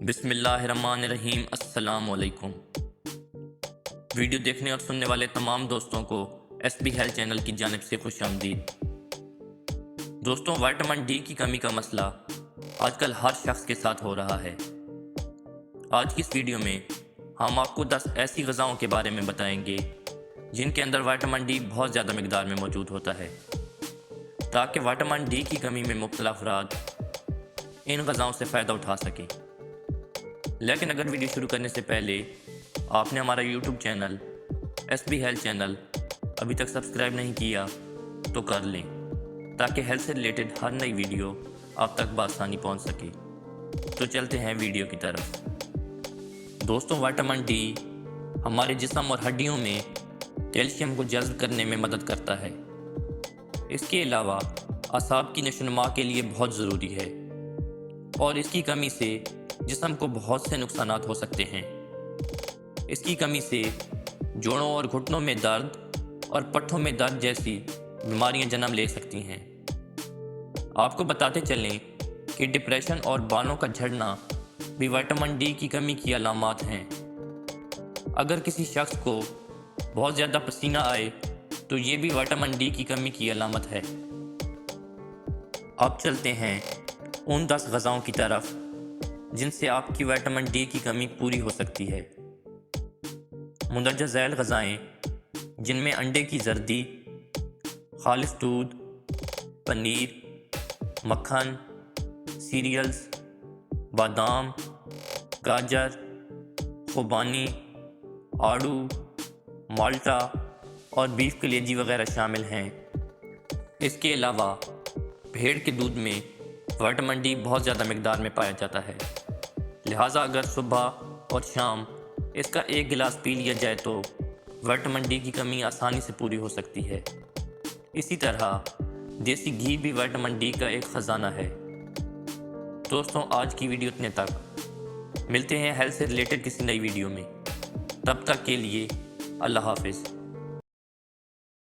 بسم اللہ الرحمن الرحیم۔ السلام علیکم۔ ویڈیو دیکھنے اور سننے والے تمام دوستوں کو ایس بی ہیلتھ چینل کی جانب سے خوش آمدید۔ دوستوں، وٹامن ڈی کی کمی کا مسئلہ آج کل ہر شخص کے ساتھ ہو رہا ہے۔ آج کی اس ویڈیو میں ہم آپ کو 10 ایسی غذاؤں کے بارے میں بتائیں گے جن کے اندر وٹامن ڈی بہت زیادہ مقدار میں موجود ہوتا ہے، تاکہ وٹامن ڈی کی کمی میں مبتلا افراد ان غذاؤں سے فائدہ اٹھا سکیں۔ لیکن اگر ویڈیو شروع کرنے سے پہلے آپ نے ہمارا YouTube channel S B health channel ابھی تک سبسکرائب نہیں کیا تو کر لیں، تاکہ ہیلتھ سے ریلیٹڈ ہر نئی ویڈیو آپ تک بآسانی پہنچ سکے۔ تو چلتے ہیں ویڈیو کی طرف۔ دوستوں، وٹامن ڈی ہمارے جسم اور ہڈیوں میں کیلشیم کو جذب کرنے میں مدد کرتا ہے۔ اس کے علاوہ اعصاب کی نشو و نما کے لیے بہت ضروری ہے، اور اس کی کمی سے جسم کو بہت سے نقصانات ہو سکتے ہیں۔ اس کی کمی سے جوڑوں اور گھٹنوں میں درد اور پٹھوں میں درد جیسی بیماریاں جنم لے سکتی ہیں۔ آپ کو بتاتے چلیں کہ ڈپریشن اور بالوں کا جھڑنا بھی وٹامن ڈی کی کمی کی علامات ہیں۔ اگر کسی شخص کو بہت زیادہ پسینہ آئے تو یہ بھی وٹامن ڈی کی کمی کی علامت ہے۔ اب چلتے ہیں ان 10 غذاؤں کی طرف جن سے آپ کی وٹامن ڈی کی کمی پوری ہو سکتی ہے۔ مندرجہ ذیل غذائیں جن میں انڈے کی زردی، خالص دودھ، پنیر، مکھن، سیریلز، بادام، گاجر، خوبانی، آڑو، مالٹا اور بیف کلیجی وغیرہ شامل ہیں۔ اس کے علاوہ بھیڑ کے دودھ میں وٹامن ڈی بہت زیادہ مقدار میں پایا جاتا ہے، لہٰذا اگر صبح اور شام اس کا 1 گلاس پی لیا جائے تو وٹامن ڈی کی کمی آسانی سے پوری ہو سکتی ہے۔ اسی طرح دیسی گھی بھی وٹامن ڈی کا ایک خزانہ ہے۔ دوستوں، آج کی ویڈیو اتنے تک، ملتے ہیں ہیلتھ سے ریلیٹڈ کسی نئی ویڈیو میں۔ تب تک کے لیے اللہ حافظ۔